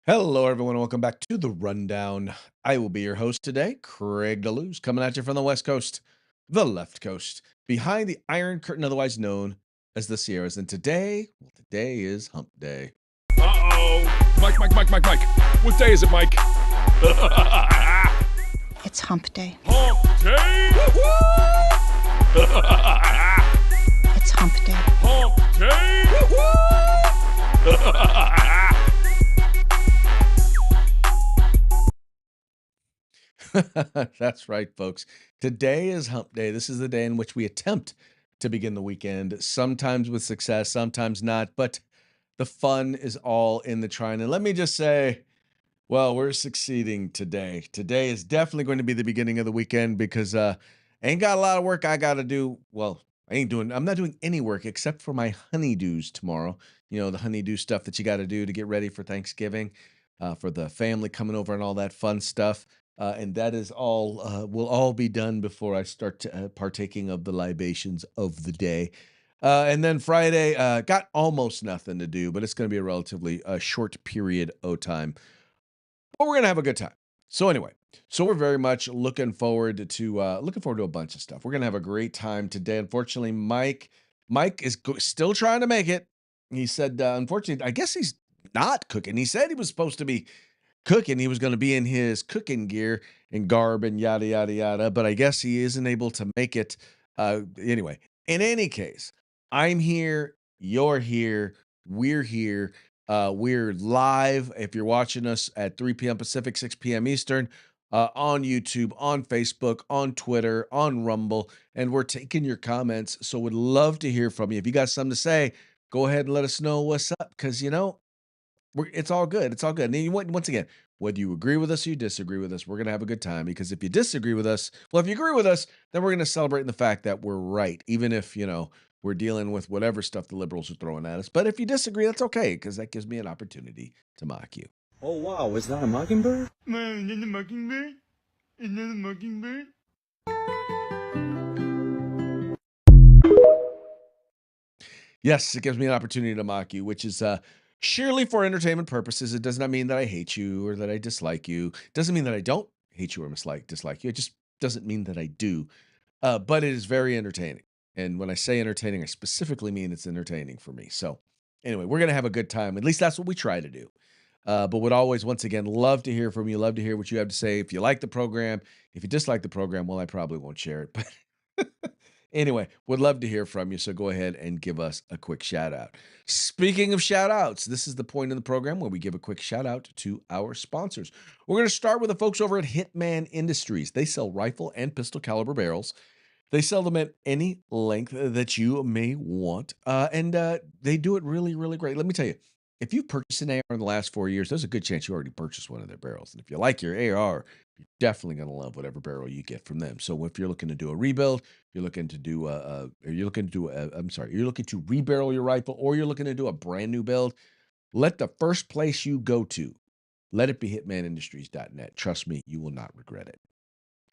Hello, everyone. Welcome back to the Rundown. I will be your host today, Craig DeLuz, coming at you from the West Coast, the left coast, behind the Iron Curtain, otherwise known as the Sierras. And today is Hump Day. Uh-oh. Mike. What day is it, Mike? It's Hump Day. Hump day! It's Hump Day. Hump day! That's right, folks. Today is Hump Day. This is the day in which we attempt to begin the weekend, sometimes with success, sometimes not, but the fun is all in the trying. And let me just say, well, we're succeeding today. Today is definitely going to be the beginning of the weekend because ain't got a lot of work I got to do. Well, I'm not doing any work except for my honeydews tomorrow. You know, the honeydew stuff that you got to do to get ready for Thanksgiving, for the family coming over and all that fun stuff. And that is all, will all be done before I start partaking of the libations of the day. And then Friday, got almost nothing to do, but it's going to be a relatively short period of time. But we're gonna have a good time. So anyway, so we're very much looking forward to a bunch of stuff. We're gonna have a great time today. Unfortunately, Mike is still trying to make it. He said, unfortunately, I guess he's not cooking. He said he was supposed to be cooking. He was going to be in his cooking gear and garb and yada yada yada. But I guess he isn't able to make it. Anyway, in any case, I'm here. You're here. We're here. We're live. If you're watching us at 3 p.m. Pacific, 6 p.m. Eastern, on YouTube, on Facebook, on Twitter, on Rumble, and we're taking your comments. So would love to hear from you. If you got something to say, go ahead and let us know what's up. Because it's all good. It's all good. And once again, whether you agree with us or you disagree with us, we're going to have a good time because if you disagree with us, well, if you agree with us, then we're going to celebrate in the fact that we're right, even if, we're dealing with whatever stuff the liberals are throwing at us. But if you disagree, that's okay because that gives me an opportunity to mock you. Oh, wow. Is that a mockingbird? Man, is that a mockingbird? Is that a mockingbird? Yes, it gives me an opportunity to mock you, which is surely for entertainment purposes. It does not mean that I hate you or that I dislike you. It doesn't mean that I don't hate you or dislike you. It just doesn't mean that I do. But it is very entertaining. And when I say entertaining, I specifically mean it's entertaining for me. So anyway, we're going to have a good time. At least that's what we try to do. But would always, once again, love to hear from you. Love to hear what you have to say. If you like the program, if you dislike the program, well, I probably won't share it. But anyway, would love to hear from you. So go ahead and give us a quick shout out. Speaking of shout outs, this is the point in the program where we give a quick shout out to our sponsors. We're going to start with the folks over at Hitman Industries. They sell rifle and pistol caliber barrels. They sell them at any length that you may want. And they do it really, really great. Let me tell you, if you've purchased an AR in the last 4 years, there's a good chance you already purchased one of their barrels. And if you like your AR, you're definitely going to love whatever barrel you get from them. So if you're looking to do a rebuild, you're looking to do you're looking to rebarrel your rifle, or you're looking to do a brand new build, let the first place you go to, let it be hitmanindustries.net. Trust me, you will not regret it.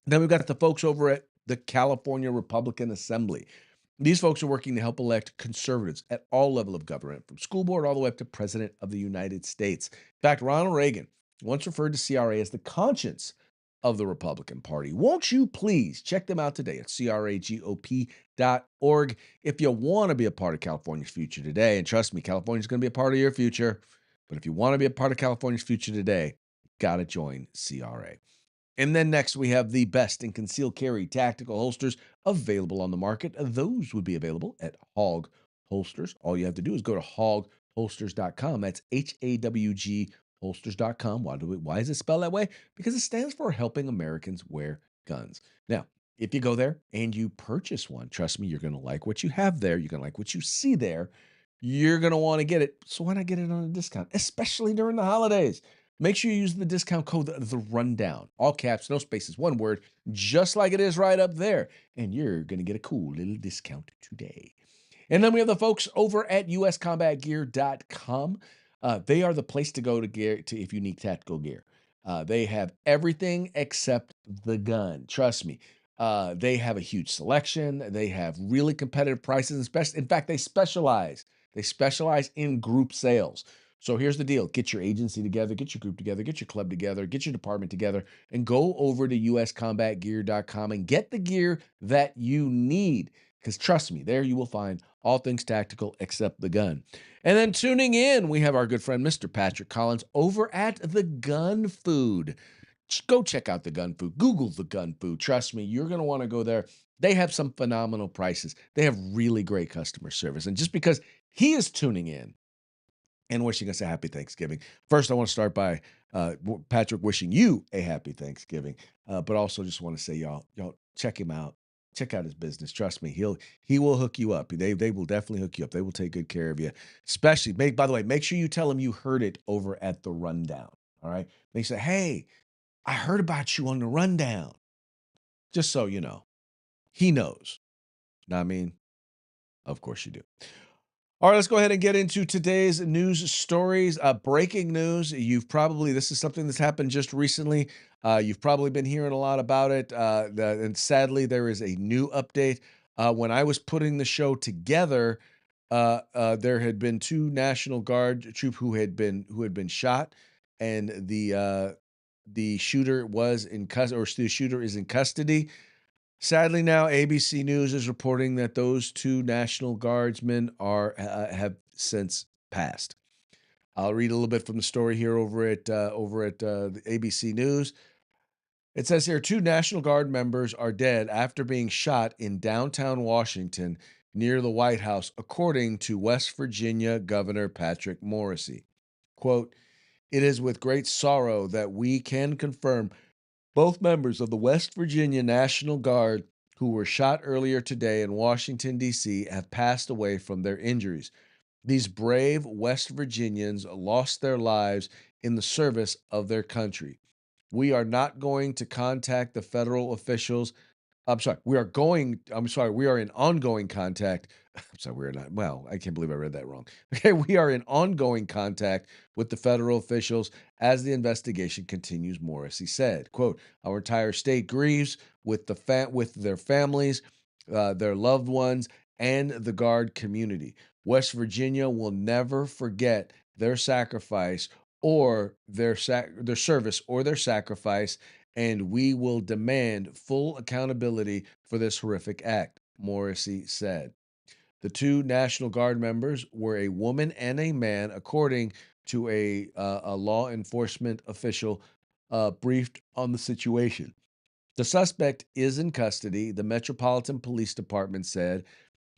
Then we've got the folks over at the California Republican Assembly. These folks are working to help elect conservatives at all level of government, from school board all the way up to President of the United States. In fact, Ronald Reagan once referred to CRA as the conscience of the Republican Party. Won't you please check them out today at cragop.org if you want to be a part of California's future today. And trust me, California's going to be a part of your future. But if you want to be a part of California's future today, you got to join CRA. And then next, we have the best in concealed carry tactical holsters available on the market. Those would be available at Hog Holsters. All you have to do is go to hogholsters.com. That's HAWG holsters.com. Why is it spelled that way? Because it stands for Helping Americans Wear Guns. Now, if you go there and you purchase one, trust me, you're going to like what you have there. You're going to like what you see there. You're going to want to get it. So why not get it on a discount, especially during the holidays? Make sure you use the discount code the Rundown. All caps, no spaces, one word, just like it is right up there. And you're going to get a cool little discount today. And then we have the folks over at uscombatgear.com. They are the place to go to gear if you need tactical gear. They have everything except the gun. Trust me. They have a huge selection. They have really competitive prices. In fact, they specialize in group sales. So here's the deal. Get your agency together, get your group together, get your club together, get your department together, and go over to uscombatgear.com and get the gear that you need. Because trust me, there you will find all things tactical except the gun. And then tuning in, we have our good friend, Mr. Patrick Collins, over at the Gun Food. Go check out the Gun Food. Google the Gun Food. Trust me, you're going to want to go there. They have some phenomenal prices. They have really great customer service. And just because he is tuning in, and wishing us a happy Thanksgiving. First, I want to start by Patrick wishing you a happy Thanksgiving, but also just want to say, y'all check him out. Check out his business. Trust me, he will hook you up. They will definitely hook you up. They will take good care of you. Especially, by the way, make sure you tell him you heard it over at the Rundown. All right, they say, hey, I heard about you on the Rundown. Just so you know, he knows. Know what I mean? Of course you do. All right, let's go ahead and get into today's news stories. Breaking news. This is something that's happened just recently. You've probably been hearing a lot about it. And sadly, there is a new update. When I was putting the show together, there had been two National Guard troops who had been shot, and the shooter was in custody, or the shooter is in custody. Sadly, now ABC News is reporting that those two National Guardsmen have since passed. I'll read a little bit from the story here over at the ABC News. It says here, two National Guard members are dead after being shot in downtown Washington near the White House, according to West Virginia Governor Patrick Morrisey. Quote, "It is with great sorrow that we can confirm both members of the West Virginia National Guard who were shot earlier today in Washington, D.C., have passed away from their injuries. These brave West Virginians lost their lives in the service of their country. We are not going to contact the federal officials. We are in ongoing contact. I'm sorry, we're not. Well, I can't believe I read that wrong. Okay, we are in ongoing contact with the federal officials as the investigation continues, Morrissey said. Quote, our entire state grieves with with their families, their loved ones, and the Guard community. West Virginia will never forget their sacrifice or their service or their sacrifice, and we will demand full accountability for this horrific act, Morrissey said. The two National Guard members were a woman and a man, according to a law enforcement official briefed on the situation. The suspect is in custody, the Metropolitan Police Department said,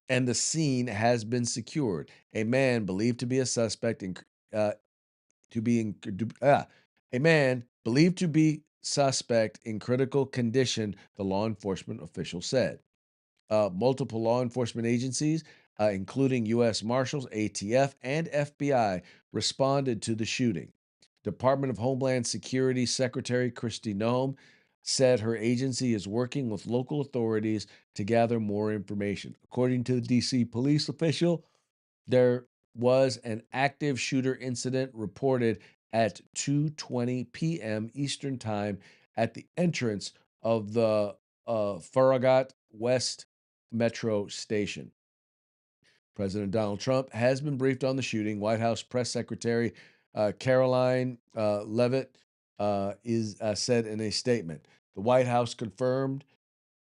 and the scene has been secured. A man believed to be a suspect uh, to be in a man believed to be suspect in critical condition, the law enforcement official said. Multiple law enforcement agencies, including U.S. Marshals, ATF, and FBI, responded to the shooting. Department of Homeland Security Secretary Kristi Noem said her agency is working with local authorities to gather more information. According to the D.C. police official, there was an active shooter incident reported at 2:20 p.m. Eastern Time at the entrance of the Farragut West Metro Station. President Donald Trump has been briefed on the shooting. White House Press Secretary Caroline Leavitt is said in a statement. The White House confirmed.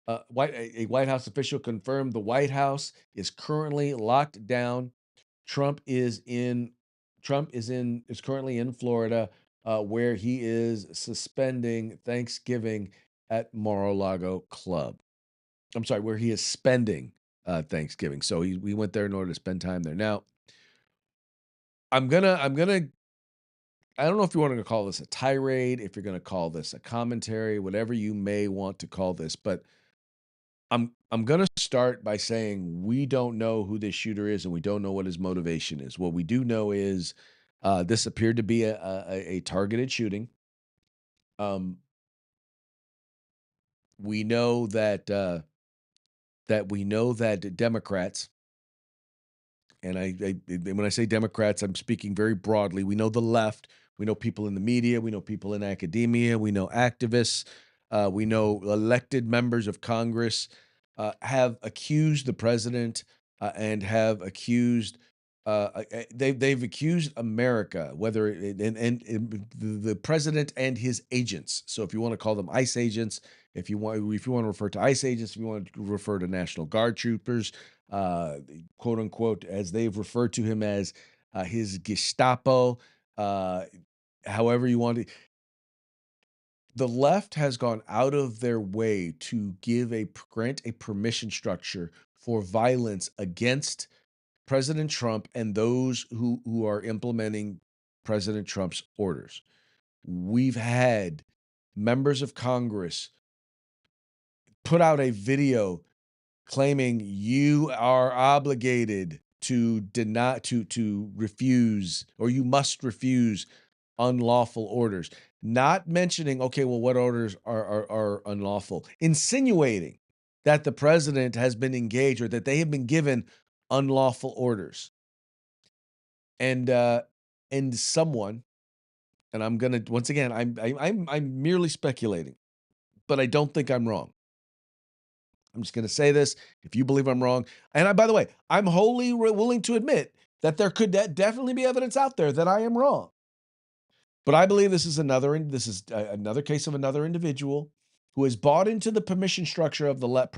A White House official confirmed the White House is currently locked down. Trump is currently in Florida, where he is suspending Thanksgiving at Mar-a-Lago Club. I'm sorry, where he is spending Thanksgiving. So we went there in order to spend time there. Now, I'm gonna I don't know if you want to call this a tirade, if you're gonna call this a commentary, whatever you may want to call this, but I'm gonna start by saying we don't know who this shooter is and we don't know what his motivation is. What we do know is this appeared to be a targeted shooting. Um, we know that Democrats, and when I say Democrats, I'm speaking very broadly. We know the left. We know people in the media. We know people in academia. We know activists. We know elected members of Congress have accused the president and have accused they've accused America, whether and the president and his agents. So if you want to call them ICE agents, if you want to refer to ICE agents, if you want to refer to National Guard troopers, quote unquote, as they've referred to him as his Gestapo, uh, however you want to. The left has gone out of their way to grant a permission structure for violence against President Trump and those who are implementing President Trump's orders. We've had members of Congress put out a video claiming you are obligated to deny to refuse, or you must refuse unlawful orders, not mentioning, okay, well, what orders are unlawful, insinuating that the president has been engaged or that they have been given unlawful orders. And someone, and I'm gonna once again, I'm merely speculating, but I don't think I'm wrong. I'm just gonna say this. If you believe I'm wrong, and by the way, I'm wholly willing to admit that there could definitely be evidence out there that I am wrong. But I believe this is another case of another individual who has bought into the permission structure of the left,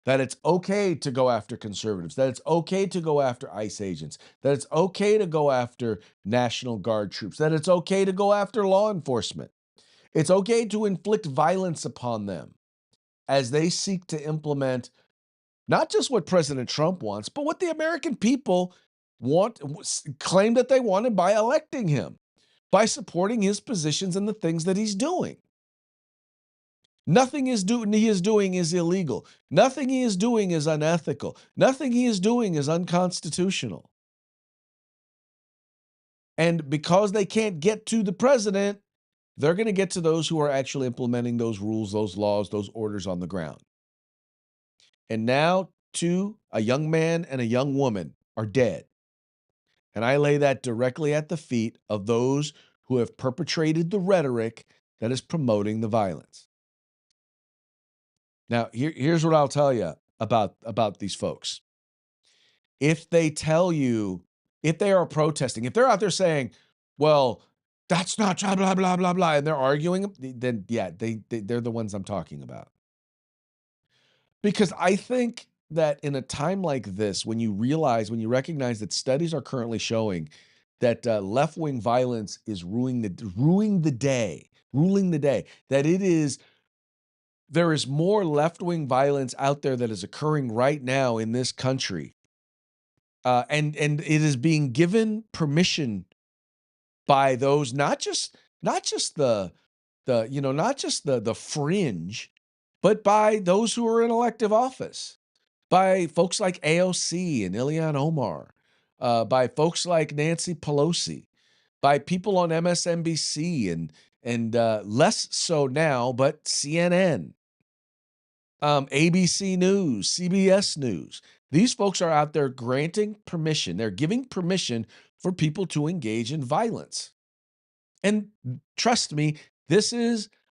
that it's okay to go after conservatives, that it's okay to go after ICE agents, that it's okay to go after National Guard troops, that it's okay to go after law enforcement. It's okay to inflict violence upon them as they seek to implement not just what President Trump wants, but what the American people claim that they wanted by electing him, by supporting his positions and the things that he's doing. Nothing he is doing is illegal. Nothing he is doing is unethical. Nothing he is doing is unconstitutional. And because they can't get to the president, they're going to get to those who are actually implementing those rules, those laws, those orders on the ground. And now, a young man and a young woman are dead. And I lay that directly at the feet of those who have perpetrated the rhetoric that is promoting the violence. Now, here's what I'll tell you about these folks. If they are protesting, if they're out there saying, well, that's not blah, blah, blah, blah, blah, and they're arguing, then yeah, they're the ones I'm talking about. Because I think that in a time like this, when you recognize that studies are currently showing that left-wing violence is ruling the day, that there is more left-wing violence out there that is occurring right now in this country, and it is being given permission by those not just the fringe, but by those who are in elective office, by folks like AOC and Ilhan Omar, by folks like Nancy Pelosi, by people on MSNBC and less so now, but CNN, ABC News, CBS News. These folks are out there granting permission. They're giving permission for people to engage in violence. And trust me,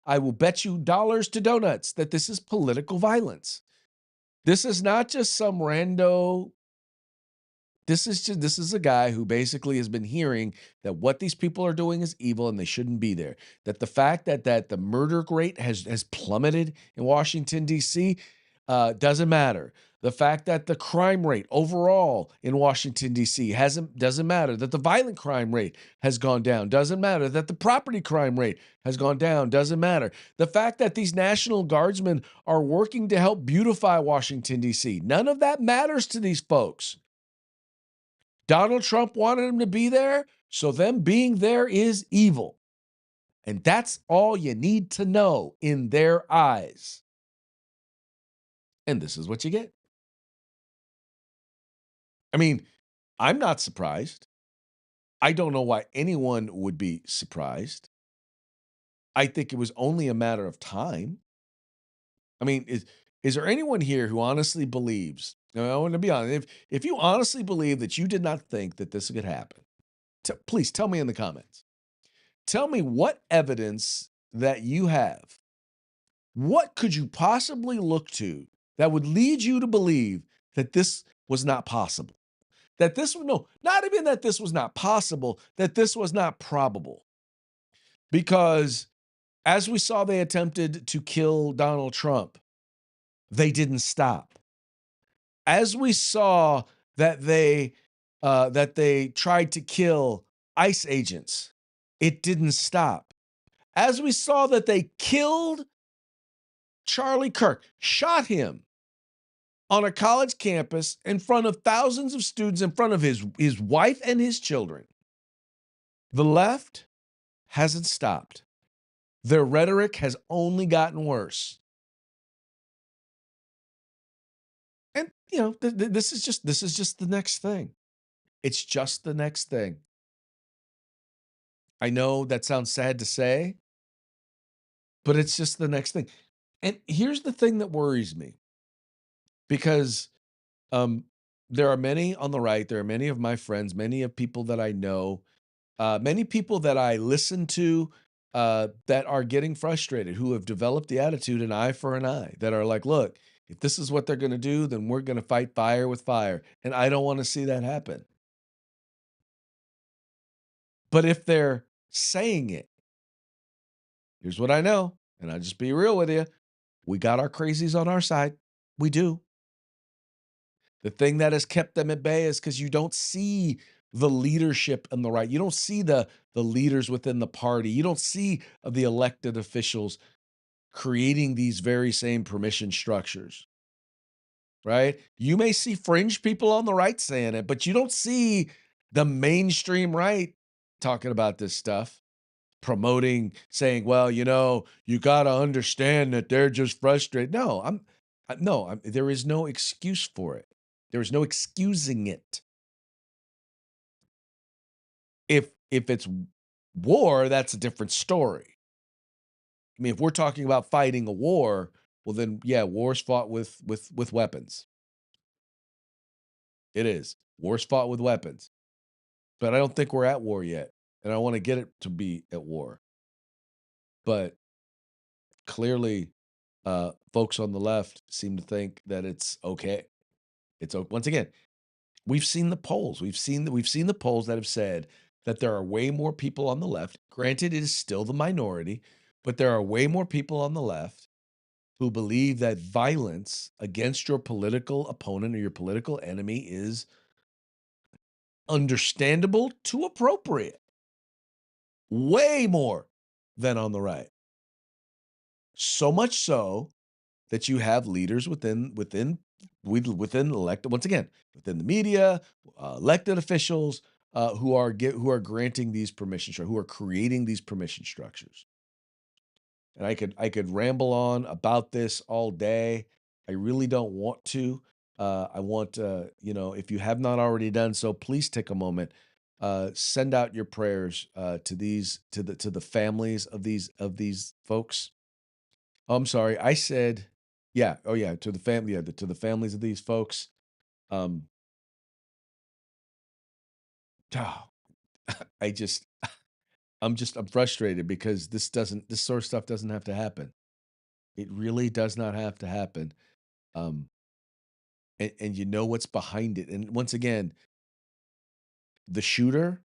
I will bet you dollars to donuts that this is political violence. This is not just some rando. This is a guy who basically has been hearing that what these people are doing is evil and they shouldn't be there. That the fact that the murder rate has plummeted in Washington, D.C., doesn't matter. The fact that the crime rate overall in Washington, D.C. doesn't matter. That the violent crime rate has gone down doesn't matter. That the property crime rate has gone down doesn't matter. The fact that these National Guardsmen are working to help beautify Washington, D.C., none of that matters to these folks. Donald Trump wanted them to be there, so them being there is evil. And that's all you need to know in their eyes. And this is what you get. I mean, I'm not surprised. I don't know why anyone would be surprised. I think it was only a matter of time. I mean, is there anyone here who honestly believes, now I want to be honest, if you honestly believe that you did not think that this could happen, please tell me in the comments. Tell me what evidence that you have. What could you possibly look to that would lead you to believe that this was not possible? that this was no, not even that this was not possible, that this was not probable. Because as we saw, they attempted to kill Donald Trump, they didn't stop. As we saw that they tried to kill ICE agents, it didn't stop. As we saw that they killed Charlie Kirk, shot him on a college campus in front of thousands of students, in front of his wife and his children. The left hasn't stopped. Their rhetoric has only gotten worse. And this is just the next thing. It's just the next thing. I know that sounds sad to say, but it's just the next thing. And here's the thing that worries me, because there are many on the right, there are many of my friends, many of people that I know, many people that I listen to, that are getting frustrated, who have developed the attitude an eye for an eye, that are like, look, if this is what they're going to do, then we're going to fight fire with fire. And I don't want to see that happen. But if they're saying it, here's what I know, and I'll just be real with you. We got our crazies on our side. We do. The thing that has kept them at bay is because you don't see the leadership on the right. You don't see the leaders within the party. You don't see the elected officials creating these very same permission structures, right? You may see fringe people on the right saying it, but you don't see the mainstream right talking about this stuff, promoting, saying, well, you got to understand that they're just frustrated. No, there is no excuse for it. There is no excusing it. If it's war, that's a different story. I mean, if we're talking about fighting a war, well then, yeah, war's fought with weapons. It is. War's fought with weapons. But I don't think we're at war yet, and I want to get it to be at war. But clearly, folks on the left seem to think that it's okay. Once again, we've seen the polls. We've seen the polls that have said that there are way more people on the left. Granted, it is still the minority, but there are way more people on the left who believe that violence against your political opponent or your political enemy is understandable to appropriate. Way more than on the right. So much so that you have leaders within elected, once again, within the media, elected officials, who are granting these permission structures, who are creating these permission structures. And I could ramble on about this all day. I really don't want to. I want if you have not already done so, please take a moment, send out your prayers to the families of these folks. Oh, I'm sorry. I said, yeah. Oh, yeah. To the family, yeah, to the families of these folks. Um, oh, I just, I'm frustrated because this sort of stuff doesn't have to happen. It really does not have to happen. Um, and you know what's behind it. And once again, the shooter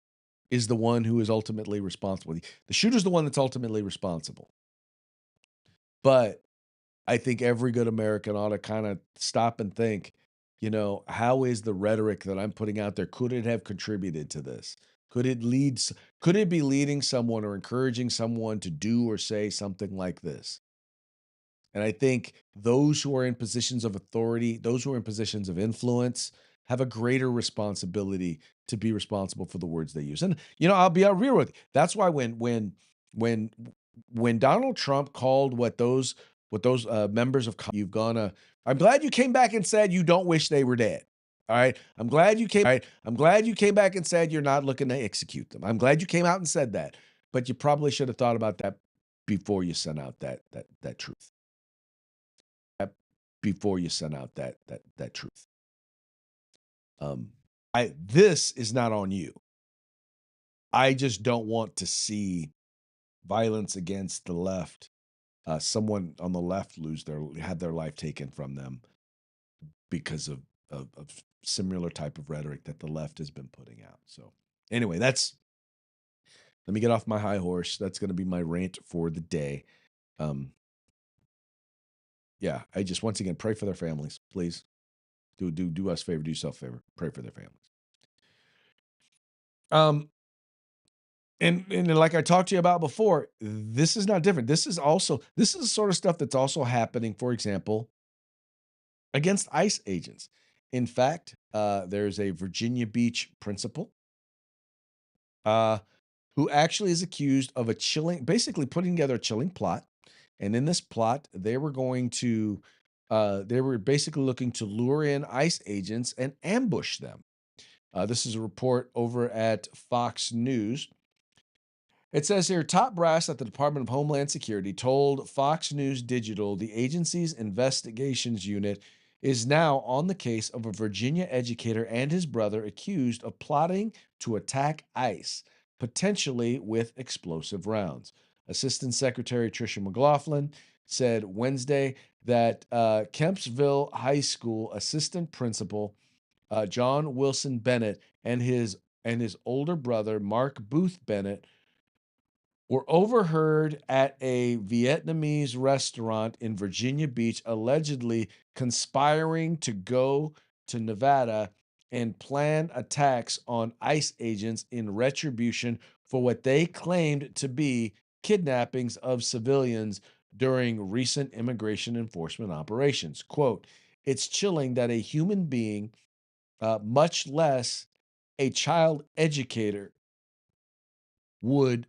is the one who is ultimately responsible. The shooter's the one that's ultimately responsible. But I think every good American ought to kind of stop and think, how is the rhetoric that I'm putting out there, could it have contributed to this? Could it be leading someone or encouraging someone to do or say something like this? And I think those who are in positions of authority, those who are in positions of influence, have a greater responsibility to be responsible for the words they use. And I'll be real with you. That's why when Donald Trump called what those members of I'm glad you came back and said you don't wish they were dead. All right. I'm glad you came back and said you're not looking to execute them. I'm glad you came out and said that. But you probably should have thought about that before you sent out that truth. Before you sent out that truth. This is not on you. I just don't want to see violence against the left. Someone on the left have their life taken from them because of of similar type of rhetoric that the left has been putting out. So anyway, let me get off my high horse. That's going to be my rant for the day. Yeah, I just once again pray for their families, please. Do us a favor, do yourself a favor, pray for their families. And like I talked to you about before, this is not different. This is the sort of stuff that's also happening, for example, against ICE agents. In fact, there's a Virginia Beach principal who actually is accused of basically putting together a chilling plot. And in this plot, they were basically looking to lure in ICE agents and ambush them. This is a report over at Fox News. It says here, top brass at the Department of Homeland Security told Fox News Digital the agency's investigations unit is now on the case of a Virginia educator and his brother accused of plotting to attack ICE, potentially with explosive rounds. Assistant Secretary Tricia McLaughlin said Wednesday that Kempsville High School assistant principal John Wilson Bennett and his older brother Mark Booth Bennett were overheard at a Vietnamese restaurant in Virginia Beach, allegedly conspiring to go to Nevada and plan attacks on ICE agents in retribution for what they claimed to be kidnappings of civilians during recent immigration enforcement operations. Quote, it's chilling that a human being, much less a child educator, would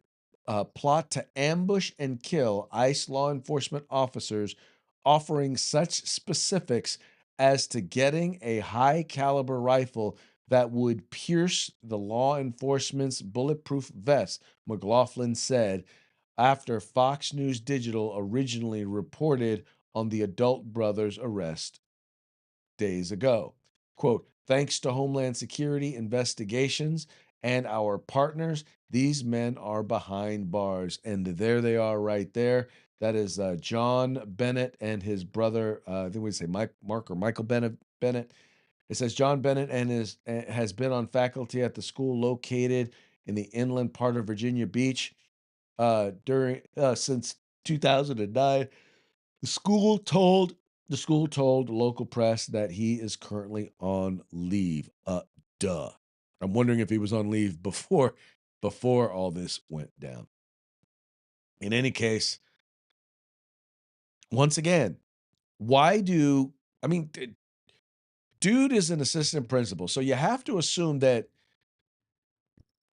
plot to ambush and kill ICE law enforcement officers, offering such specifics as to getting a high caliber rifle that would pierce the law enforcement's bulletproof vest, McLaughlin said after Fox News Digital originally reported on the adult brother's arrest days ago. Quote, thanks to Homeland Security investigations and our partners, these men are behind bars. And there they are right there. That is John Bennett and his brother, I think we say Mark or Michael Bennett. It says John Bennett has been on faculty at the school located in the inland part of Virginia Beach since 2009. The school told local press that he is currently on leave. Duh. I'm wondering if he was on leave before all this went down. In any case, once again, dude is an assistant principal, so you have to assume that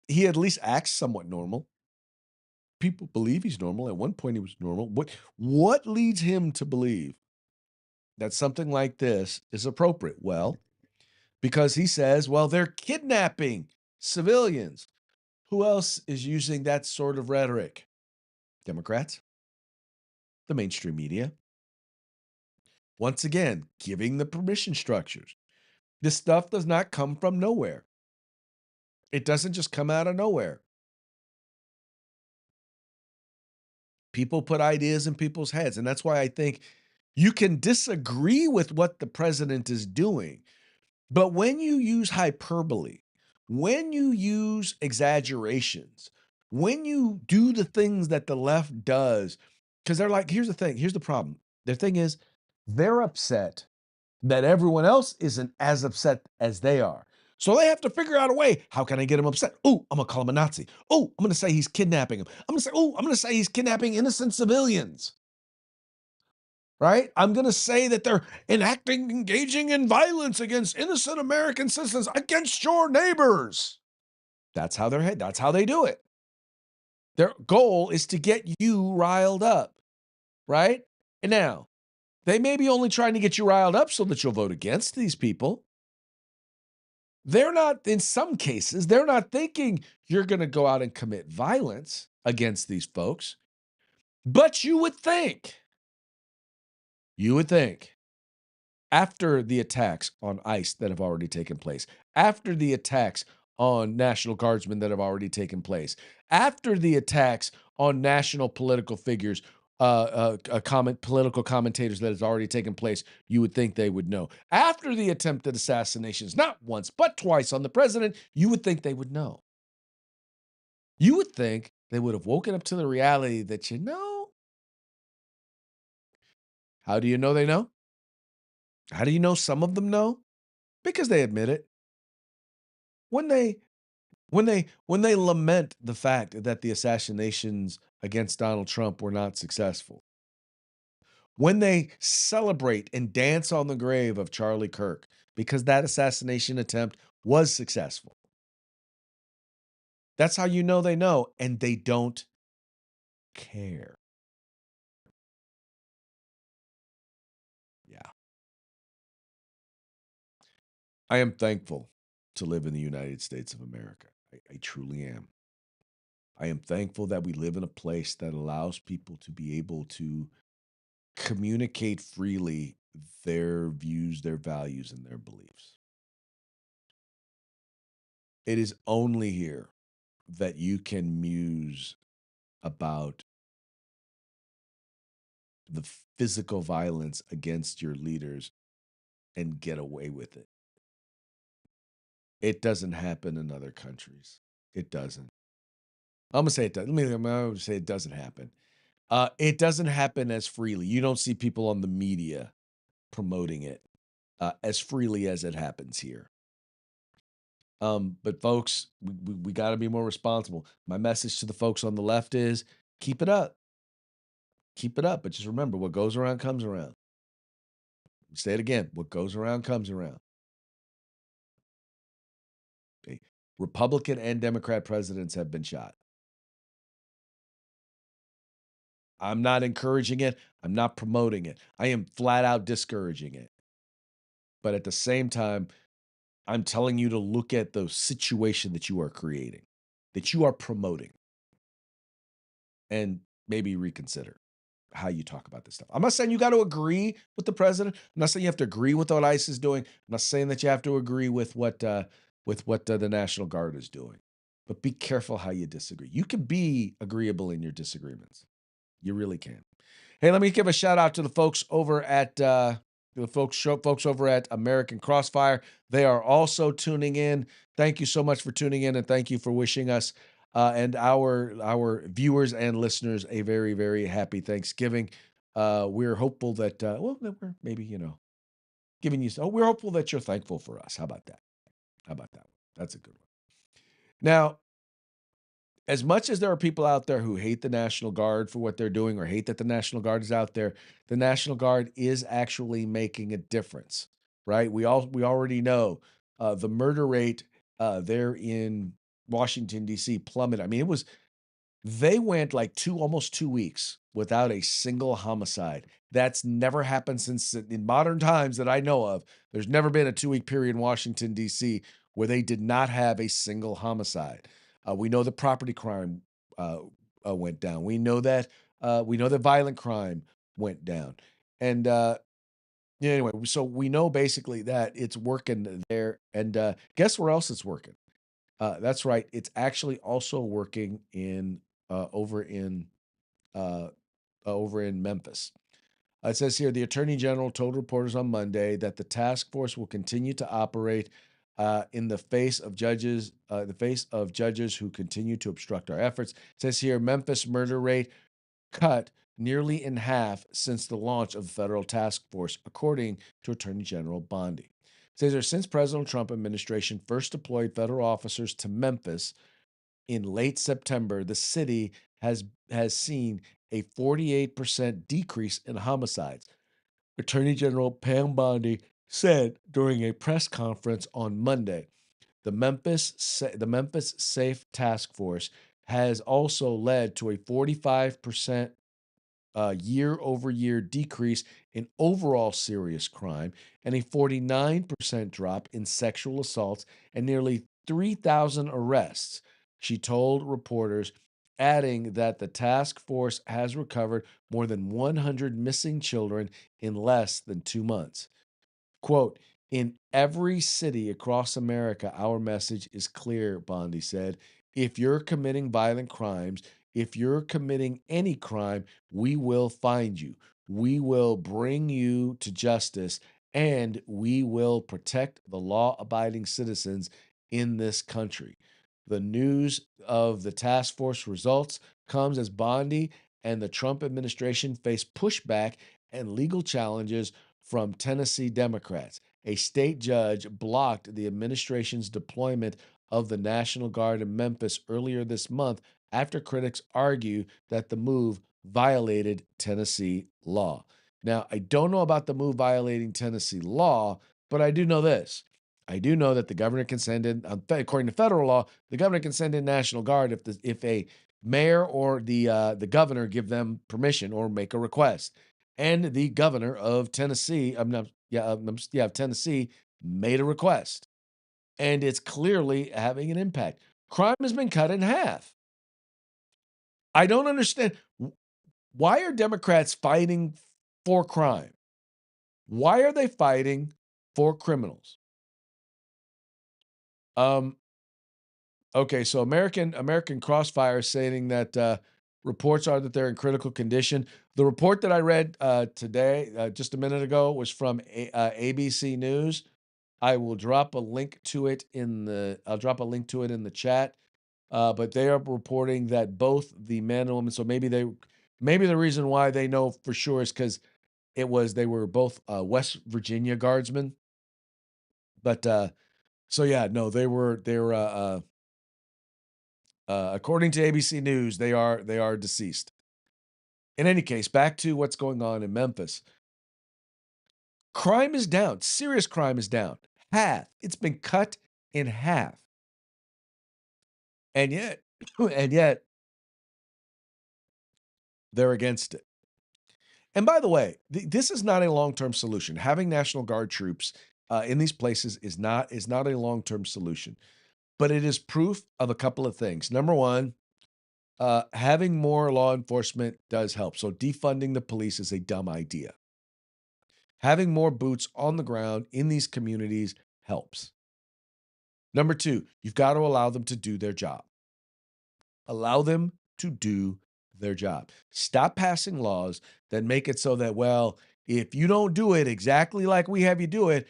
he at least acts somewhat normal. People believe he's normal. At one point, he was normal. What leads him to believe that something like this is appropriate? Well, because he says, well, they're kidnapping civilians. Who else is using that sort of rhetoric? Democrats, the mainstream media. Once again, giving the permission structures. This stuff does not come from nowhere. It doesn't just come out of nowhere. People put ideas in people's heads, and that's why I think you can disagree with what the president is doing. But when you use hyperbole, when you use exaggerations, when you do the things that the left does, because they're like, here's the problem. Their thing is they're upset that everyone else isn't as upset as they are. So they have to figure out a way. How can I get him upset? Oh, I'm going to call him a Nazi. Oh, I'm going to say he's kidnapping him. I'm going to say he's kidnapping innocent civilians. Right? I'm going to say that they're engaging in violence against innocent American citizens, against your neighbors. That's how they do it. Their goal is to get you riled up, right? And now, they may be only trying to get you riled up so that you'll vote against these people. In some cases, they're not thinking you're going to go out and commit violence against these folks. But you would think, after the attacks on ICE that have already taken place, after the attacks on National Guardsmen that have already taken place, after the attacks on national political figures political commentators that has already taken place, you would think they would know. After the attempted assassinations, not once, but twice on the president, you would think they would know. You would think they would have woken up to the reality that, how do you know they know? How do you know some of them know? Because they admit it. When they when they lament the fact that the assassinations against Donald Trump were not successful, when they celebrate and dance on the grave of Charlie Kirk because that assassination attempt was successful. That's how you know they know, and they don't care. Yeah. I am thankful to live in the United States of America. I truly am. I am thankful that we live in a place that allows people to be able to communicate freely their views, their values, and their beliefs. It is only here that you can muse about the physical violence against your leaders and get away with it. It doesn't happen in other countries. It doesn't. I'm gonna say it does. I'm gonna say it doesn't happen. It doesn't happen as freely. You don't see people on the media promoting it as freely as it happens here. But folks, we got to be more responsible. My message to the folks on the left is keep it up. Keep it up. But just remember, what goes around comes around. Say it again. What goes around comes around. Okay. Republican and Democrat presidents have been shot. I'm not encouraging it. I'm not promoting it. I am flat out discouraging it. But at the same time, I'm telling you to look at the situation that you are creating, that you are promoting, and maybe reconsider how you talk about this stuff. I'm not saying you got to agree with the president. I'm not saying you have to agree with what ICE is doing. I'm not saying that you have to agree with what the National Guard is doing. But be careful how you disagree. You can be agreeable in your disagreements. You really can. Hey, let me give a shout out to the folks over at folks over at American Crossfire. They are also tuning in. Thank you so much for tuning in, and thank you for wishing us and our viewers and listeners a very, very happy Thanksgiving. We're hopeful that that we're maybe giving you. Oh, we're hopeful that you're thankful for us. How about that? How about that? That's a good one. Now, as much as there are people out there who hate the National Guard for what they're doing or hate that the National Guard is out there, the National Guard is actually making a difference, right? We already know the murder rate there in Washington D.C. plummeted. I mean, they went like almost 2 weeks without a single homicide. That's never happened since in modern times that I know of. There's never been a 2 week period in Washington D.C. where they did not have a single homicide. We know the property crime went down. We know that violent crime went down. And yeah, anyway, so we know basically that it's working there. And guess where else it's working? That's right. It's actually also working in over in Memphis. It says here the Attorney General told reporters on Monday that the task force will continue to operate in the face of judges who continue to obstruct our efforts. It says here Memphis murder rate cut nearly in half since the launch of the federal task force, according to Attorney General Bondi. It says here since President Trump administration first deployed federal officers to Memphis in late September, the city has seen a 48% decrease in homicides. Attorney General Pam Bondi said during a press conference on Monday, the Memphis Safe Task Force has also led to a 45% year-over-year decrease in overall serious crime and a 49% drop in sexual assaults and nearly 3,000 arrests, she told reporters, adding that the task force has recovered more than 100 missing children in less than 2 months. Quote, in every city across America, our message is clear, Bondi said. If you're committing violent crimes, if you're committing any crime, we will find you. We will bring you to justice and we will protect the law abiding citizens in this country. The news of the task force results comes as Bondi and the Trump administration face pushback and legal challenges from Tennessee Democrats. A state judge blocked the administration's deployment of the National Guard in Memphis earlier this month after critics argue that the move violated Tennessee law. Now, I don't know about the move violating Tennessee law, but I do know this. I do know that the governor can send in, according to federal law, the governor can send in National Guard if a mayor or the governor give them permission or make a request. And the governor of Tennessee, of Tennessee, made a request, and it's clearly having an impact. Crime has been cut in half. I don't understand why are Democrats fighting for crime? Why are they fighting for criminals? Okay, so American Crossfire is saying that reports are that they're in critical condition. The report that I read today, just a minute ago, was from ABC News. I will drop a link to it in the. I'll drop a link to it in the chat. But they are reporting that both the men and women. So maybe the reason why they know for sure is because they were both West Virginia guardsmen. But so yeah, no, they're according to ABC News, they are deceased. In any case, back to what's going on in Memphis. Crime is down. Serious crime is down. Half. It's been cut in half. And yet, and yet, they're against it. And by the way, this is not a long-term solution. Having National Guard troops in these places is not a long-term solution, but it is proof of a couple of things. Number one, having more law enforcement does help. So defunding the police is a dumb idea. Having more boots on the ground in these communities helps. Number two, you've got to allow them to do their job. Allow them to do their job. Stop passing laws that make it so that, well, if you don't do it exactly like we have you do it,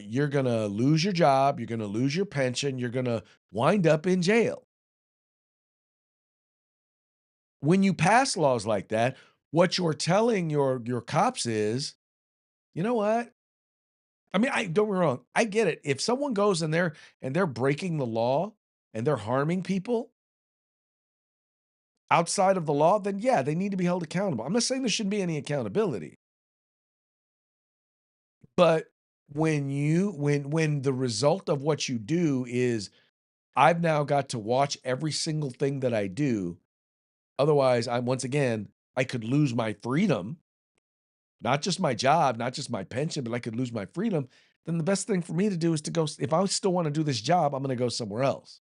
you're going to lose your job, you're going to lose your pension, you're going to wind up in jail. When you pass laws like that, what you're telling your cops is, you know what? I mean, I don't get me wrong. I get it. If someone goes and they're breaking the law and they're harming people outside of the law, then yeah, they need to be held accountable. I'm not saying there shouldn't be any accountability. But when the result of what you do is I've now got to watch every single thing that I do, otherwise I could lose my freedom, not just my job, not just my pension, but I could lose my freedom, then the best thing for me to do is to go if I still want to do this job, I'm going to go somewhere else.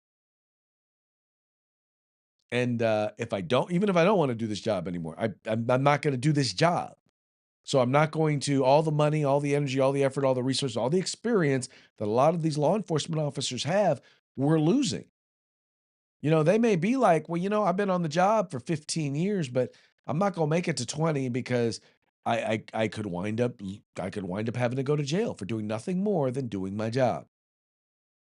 And if I don't even if I don't want to do this job anymore, I'm not going to do this job. So I'm not going to all the money, all the energy, all the effort, all the resources, all the experience that a lot of these law enforcement officers have, we're losing. They may be like, well, I've been on the job for 15 years, but I'm not going to make it to 20 because I could wind up having to go to jail for doing nothing more than doing my job.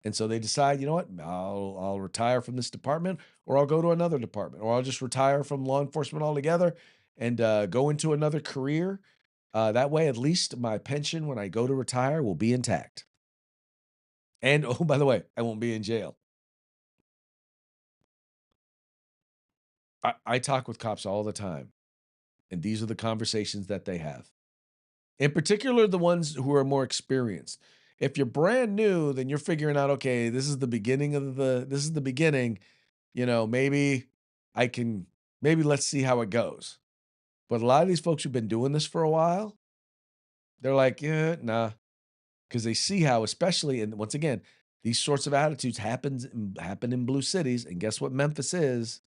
And so they decide, you know what, I'll retire from this department, or I'll go to another department, or I'll just retire from law enforcement altogether and go into another career. That way, at least my pension when I go to retire will be intact. And oh, by the way, I won't be in jail. I talk with cops all the time, and these are the conversations that they have. In particular, the ones who are more experienced. If you're brand new, then you're figuring out, okay, this is the beginning. Maybe maybe let's see how it goes. But a lot of these folks who've been doing this for a while, they're like, yeah, nah, because they see how, especially, and once again, these sorts of attitudes happen in blue cities, and guess what Memphis is?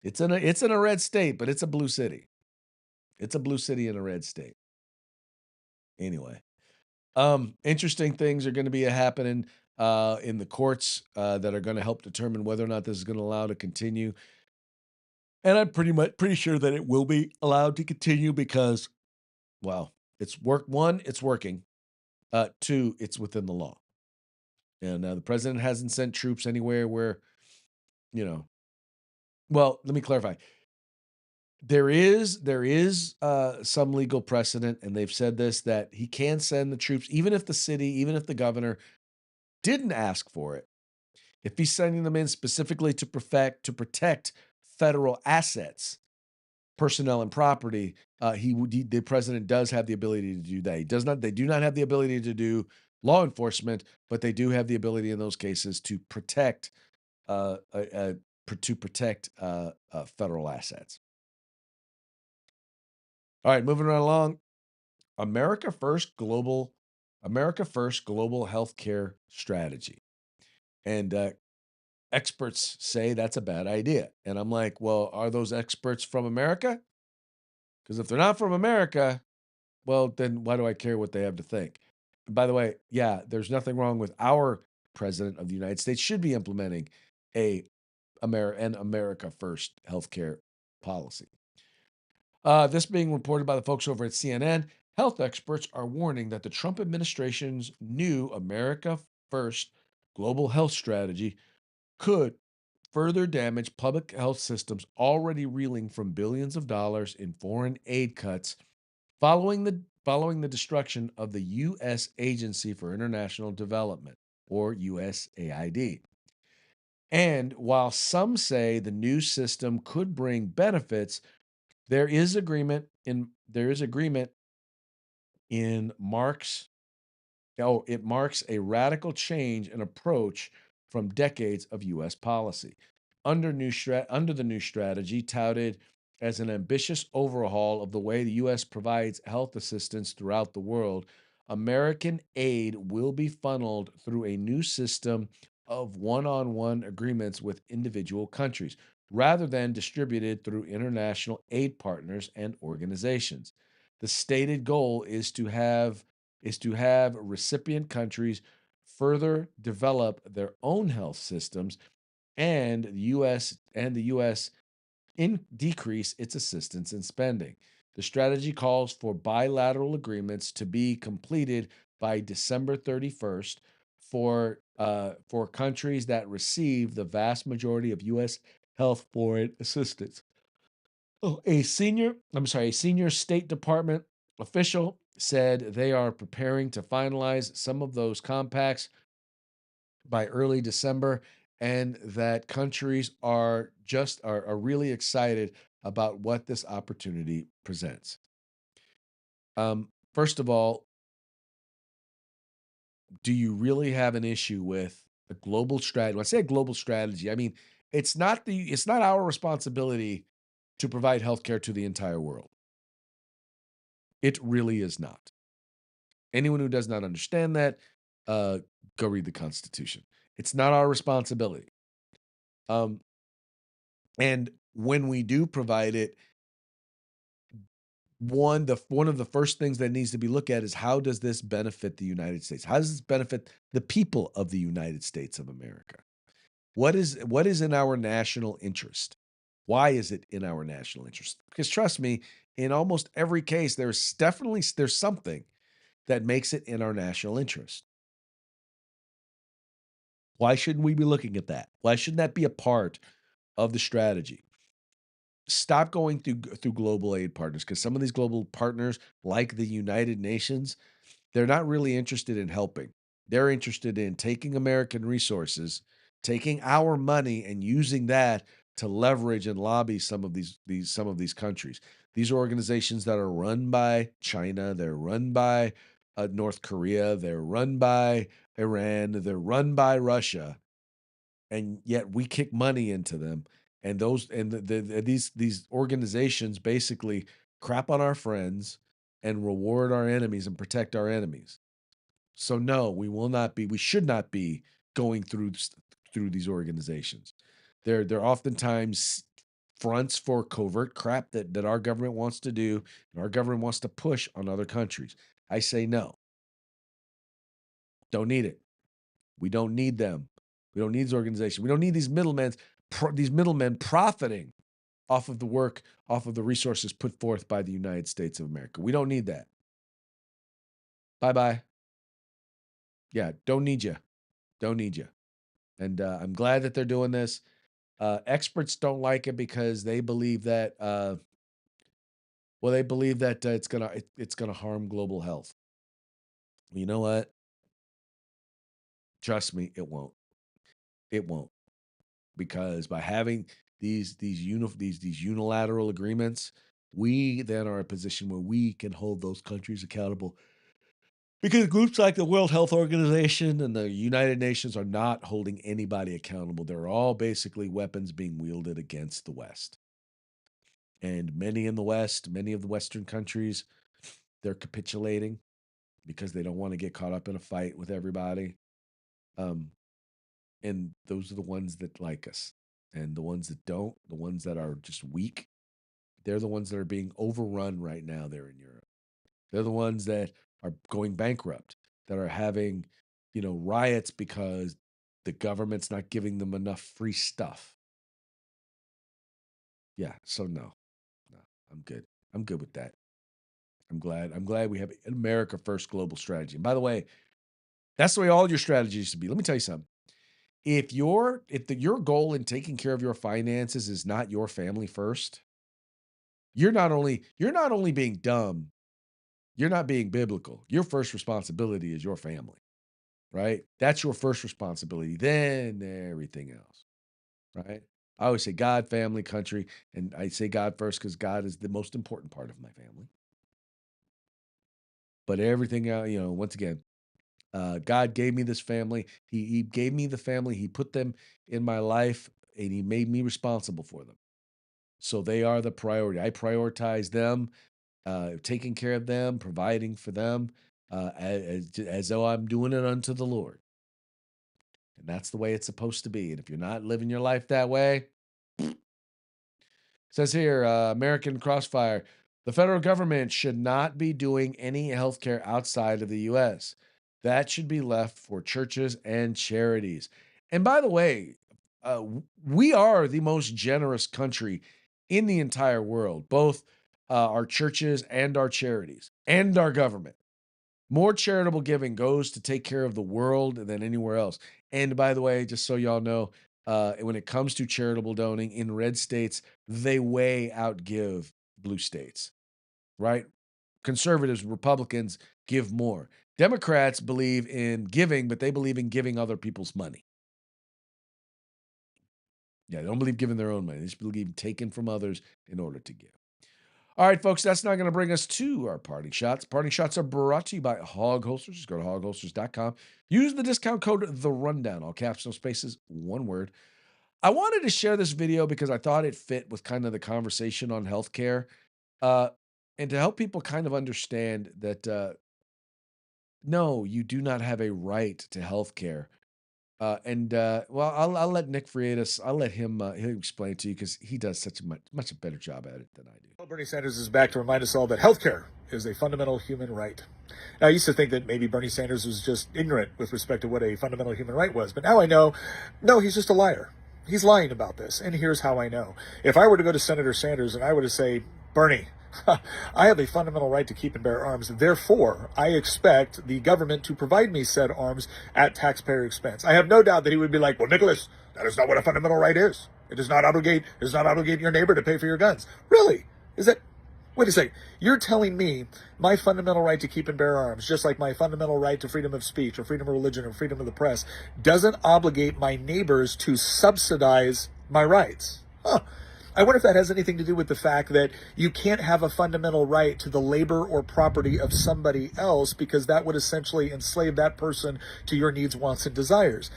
It's in a red state, but it's a blue city. It's a blue city in a red state. Anyway, interesting things are going to be happening in the courts that are going to help determine whether or not this is going to allow to continue. And I'm pretty sure that it will be allowed to continue because, well, it's work. One, it's working. Two, it's within the law. And the president hasn't sent troops anywhere where, you know, well, let me clarify. There is some legal precedent, and they've said this, that he can send the troops, even if the city, even if the governor didn't ask for it. If he's sending them in specifically to protect federal assets, personnel, and property, the president does have the ability to do that. He does not. They do not have the ability to do law enforcement, but they do have the ability in those cases to protect uh, uh, uh, federal assets. All right, moving right along. America First Global, America First Global Healthcare Strategy, and experts say that's a bad idea. And I'm like, well, are those experts from America? Because if they're not from America, well, then why do I care what they have to think? And by the way, yeah, there's nothing wrong with our president of the United States should be implementing a an America First healthcare policy. This being reported by the folks over at CNN, health experts are warning that the Trump administration's new America First global health strategy could further damage public health systems already reeling from billions of dollars in foreign aid cuts following the destruction of the U.S. Agency for International Development, or USAID. And while some say the new system could bring benefits, there is agreement in marks it marks a radical change in approach from decades of U.S. policy. Under the new strategy, touted as an ambitious overhaul of the way the U.S. provides health assistance throughout the world, American aid will be funneled through a new system of one on one agreements with individual countries, rather than distributed through international aid partners and organizations. The stated goal is to have recipient countries further develop their own health systems, and the US decrease its assistance and spending. The strategy calls for bilateral agreements to be completed by December 31st for countries that receive the vast majority of US health foreign assistance. Oh, a senior State Department official said they are preparing to finalize some of those compacts by early December, and that countries are really excited about what this opportunity presents. First of all, do you really have an issue with a global strategy? When I say a global strategy, I mean it's not our responsibility to provide healthcare to the entire world. It really is not. Anyone who does not understand that, uh, go read the Constitution. It's not our responsibility. Um, and when we do provide it, one of the first things that needs to be looked at is, how does this benefit the United States? How does this benefit the people of the United States of America? What is in our national interest? Why is it in our national interest? Because trust me, in almost every case, there's something that makes it in our national interest. Why shouldn't we be looking at that? Why shouldn't that be a part of the strategy? Stop going through global aid partners, because some of these global partners, like the United Nations, they're not really interested in helping. They're interested in taking American resources, taking our money, and using that to leverage and lobby some of these countries. These are organizations that are run by China, they're run by North Korea, they're run by Iran, they're run by Russia, and yet we kick money into them. And these organizations basically crap on our friends and reward our enemies and protect our enemies. So no, we should not be going through these organizations. They're oftentimes fronts for covert crap that our government wants to do, and our government wants to push on other countries. I say no. Don't need it. We don't need them. We don't need these organizations. We don't need these middlemen profiting off of the work, off of the resources put forth by the United States of America. We don't need that. Bye-bye. Yeah, don't need you. Don't need you. And I'm glad that they're doing this. Experts don't like it because they believe that it's gonna harm global health. You know what? Trust me, it won't. It won't, because by having these unilateral agreements, we then are in a position where we can hold those countries accountable. Because groups like the World Health Organization and the United Nations are not holding anybody accountable. They're all basically weapons being wielded against the West. And many in the West, many of the Western countries, they're capitulating because they don't want to get caught up in a fight with everybody. And those are the ones that like us. And the ones that don't, the ones that are just weak, they're the ones that are being overrun right now there in Europe. They're the ones that are going bankrupt, that are having, riots because the government's not giving them enough free stuff. Yeah, so no, I'm good. I'm good with that. I'm glad we have an America first global strategy. And by the way, that's the way all your strategies should be. Let me tell you something. If your goal in taking care of your finances is not your family first, you're not only being dumb, you're not being biblical. Your first responsibility is your family, right? That's your first responsibility, then everything else, right? I always say God, family, country, and I say God first because God is the most important part of my family. But everything else, once again, God gave me this family. He gave me the family. He put them in my life, and He made me responsible for them. So they are the priority. I prioritize them, taking care of them, providing for them, as though I'm doing it unto the Lord. And that's the way it's supposed to be. And if you're not living your life that way, it says here, American Crossfire, the federal government should not be doing any healthcare outside of the U.S. That should be left for churches and charities. And by the way, we are the most generous country in the entire world, both our churches and our charities and our government. More charitable giving goes to take care of the world than anywhere else. And by the way, just so y'all know, when it comes to charitable donating in red states, they way outgive blue states, right? Conservatives, Republicans give more. Democrats believe in giving, but they believe in giving other people's money. Yeah, they don't believe giving their own money. They just believe taking from others in order to give. All right, folks, that's not going to bring us to our parting shots. Parting shots are brought to you by Hog Holsters. Just go to hogholsters.com. Use the discount code The Rundown. All caps, no spaces, one word. I wanted to share this video because I thought it fit with kind of the conversation on healthcare, and to help people kind of understand that, no, you do not have a right to healthcare. Well, I'll let Nick Freitas, I'll let him, he'll explain it to you because he does such a much better job at it than I do. Well, Bernie Sanders is back to remind us all that healthcare is a fundamental human right. Now, I used to think that maybe Bernie Sanders was just ignorant with respect to what a fundamental human right was, but now I know, no, he's just a liar. He's lying about this, and here's how I know. If I were to go to Senator Sanders and I were to say, Bernie, I have a fundamental right to keep and bear arms. Therefore, I expect the government to provide me said arms at taxpayer expense. I have no doubt that he would be like, well, Nicholas, that is not what a fundamental right is. It does not obligate your neighbor to pay for your guns. Really? Is that? Wait a second. You're telling me my fundamental right to keep and bear arms, just like my fundamental right to freedom of speech or freedom of religion or freedom of the press, doesn't obligate my neighbors to subsidize my rights? Huh. I wonder if that has anything to do with the fact that you can't have a fundamental right to the labor or property of somebody else because that would essentially enslave that person to your needs, wants, and desires.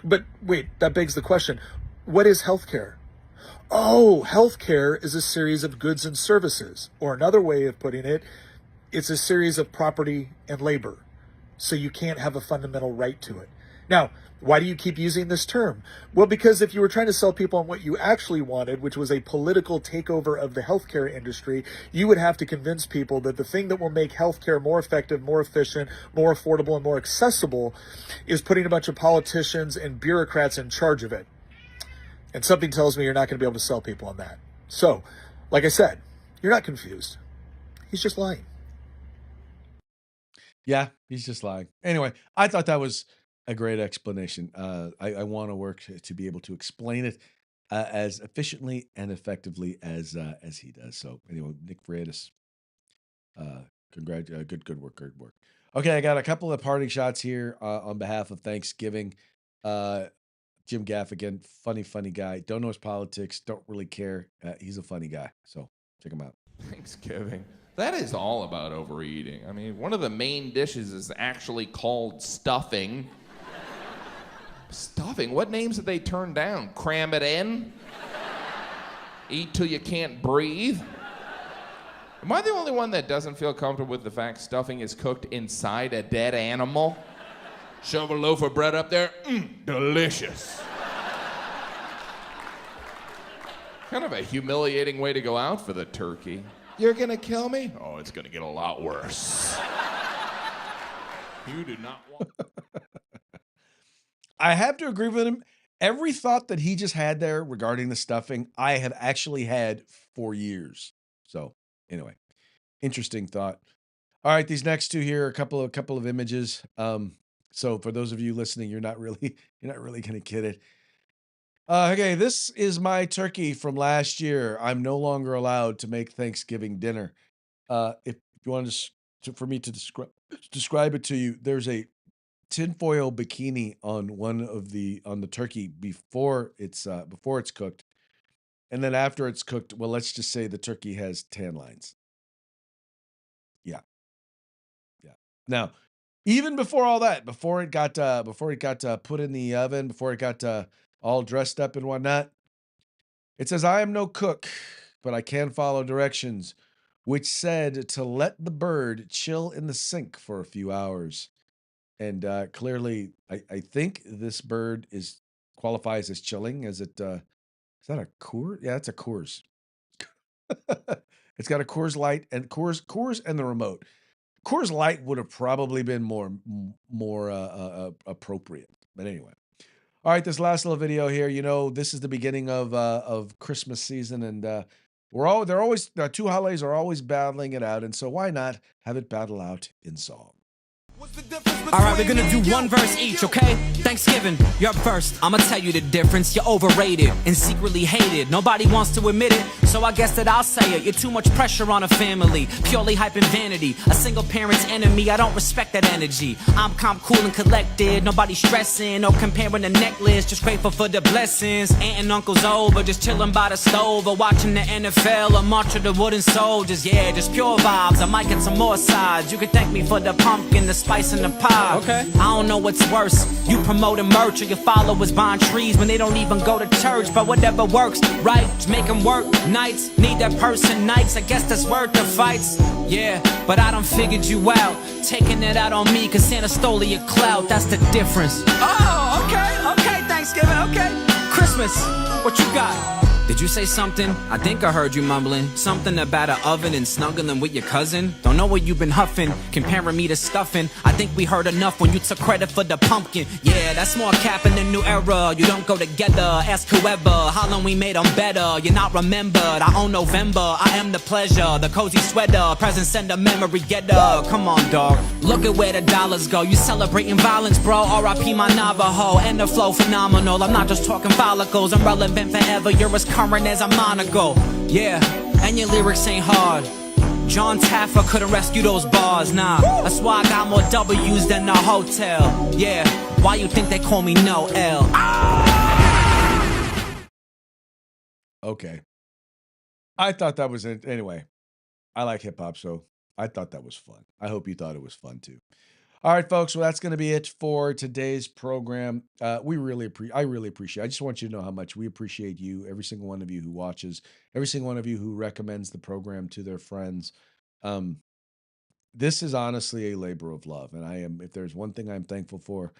But wait, that begs the question, what is healthcare? Oh, healthcare is a series of goods and services, or another way of putting it, it's a series of property and labor. So you can't have a fundamental right to it. Now, why do you keep using this term? Well, because if you were trying to sell people on what you actually wanted, which was a political takeover of the healthcare industry, you would have to convince people that the thing that will make healthcare more effective, more efficient, more affordable, and more accessible is putting a bunch of politicians and bureaucrats in charge of it. And something tells me you're not going to be able to sell people on that. So, like I said, you're not confused. He's just lying. Yeah, he's just lying. Anyway, I thought that was a great explanation. I want to work to be able to explain it as efficiently and effectively as he does. So anyway, Nick Freitas, good work, good work. Okay, I got a couple of parting shots here on behalf of Thanksgiving. Jim Gaffigan, funny guy. Don't know his politics. Don't really care. He's a funny guy. So check him out. Thanksgiving. That is all about overeating. I mean, one of the main dishes is actually called stuffing. Stuffing? What names did they turn down? Cram it in? Eat till you can't breathe? Am I the only one that doesn't feel comfortable with the fact stuffing is cooked inside a dead animal? Shove a loaf of bread up there, delicious. Kind of a humiliating way to go out for the turkey. You're gonna kill me? Oh, it's gonna get a lot worse. You do not want... I have to agree with him. Every thought that he just had there regarding the stuffing, I have actually had for years. So anyway, interesting thought. All right, these next two here are a couple of images. So for those of you listening, you're not really gonna get it. Okay, this is my turkey from last year. I'm no longer allowed to make Thanksgiving dinner. If you want for me to describe it to you, there's a tinfoil bikini on the turkey before it's cooked, and then after it's cooked, well, let's just say the turkey has tan lines. Yeah. Now, even before all that, before it got put in the oven, before it got all dressed up and whatnot, it says, "I am no cook, but I can follow directions," which said to let the bird chill in the sink for a few hours. And clearly, I think this bird qualifies as chilling. Is that a Coors? Yeah, it's a Coors. It's got a Coors Light and Coors and the remote. Coors Light would have probably been more appropriate. But anyway. All right, this last little video here, this is the beginning of Christmas season, and two holidays are always battling it out, and so why not have it battle out in song? All right, we're gonna do one verse each, okay? Thanksgiving, you're up first. I'ma tell you the difference. You're overrated and secretly hated. Nobody wants to admit it, so I guess that I'll say it. You're too much pressure on a family, purely hype and vanity. A single parent's enemy, I don't respect that energy. I'm calm, cool, and collected. Nobody stressing or comparing the necklace. Just grateful for the blessings. Aunt and uncle's over, just chilling by the stove or watching the NFL or March of the Wooden Soldiers. Yeah, just pure vibes. I might get some more sides. You can thank me for the pumpkin, the spice, and the pie. Okay. I don't know what's worse. You promoting merch or your followers buying trees when they don't even go to church. But whatever works, right? Just make them work. Nights, need that person nights. I guess that's worth the fights. Yeah, but I done figured you out. Taking it out on me cause Santa stole your clout. That's the difference. Oh, okay, Thanksgiving, okay. Christmas, what you got? Did you say something? I think I heard you mumbling. Something about an oven and snuggling with your cousin. Don't know what you've been huffing, comparing me to stuffing. I think we heard enough when you took credit for the pumpkin. Yeah, that's more cap in the new era. You don't go together, ask whoever. Halloween made them better, you're not remembered. I own November, I am the pleasure. The cozy sweater, present send a memory getter. Come on, dog. Look at where the dollars go. You celebrating violence, bro. R.I.P. my Navajo. And the flow phenomenal. I'm not just talking follicles. I'm relevant forever. You're as current as a monocle. Yeah, and your lyrics ain't hard. John Taffer couldn't rescue those bars, nah. That's why I got more W's than the hotel. Yeah, why you think they call me No L? Okay. I thought that was it. Anyway, I like hip hop, so I thought that was fun. I hope you thought it was fun too. All right, folks. Well, that's going to be it for today's program. I really appreciate. I just want you to know how much we appreciate you, every single one of you who watches, every single one of you who recommends the program to their friends. This is honestly a labor of love, and if there's one thing I'm thankful for,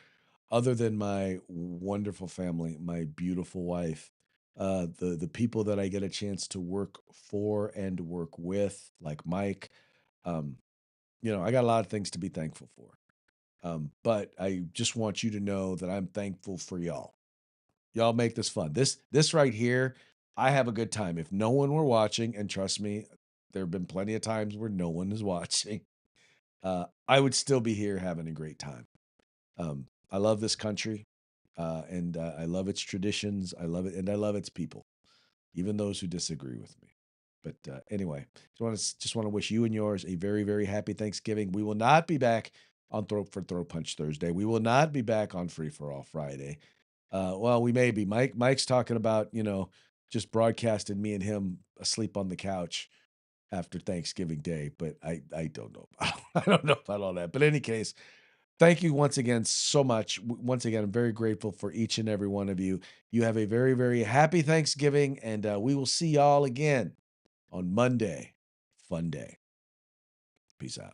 other than my wonderful family, my beautiful wife, the people that I get a chance to work for and work with, like Mike. I got a lot of things to be thankful for. But I just want you to know that I'm thankful for y'all. Y'all make this fun. This right here I have a good time. If no one were watching, and trust me, there have been plenty of times where no one is watching, I would still be here having a great time. I love this country, and I love its traditions. I love it, and I love its people, even those who disagree with me. But anyway, just want to wish you and yours a very, very happy Thanksgiving. We will not be back on Throat for Throat Punch Thursday. We will not be back on Free for All Friday. Well, we may be. Mike's talking about, just broadcasting me and him asleep on the couch after Thanksgiving Day, but I don't know. I don't know about all that. But in any case, thank you once again so much. Once again, I'm very grateful for each and every one of you. You have a very, very happy Thanksgiving, and we will see y'all again on Monday. Fun day. Peace out.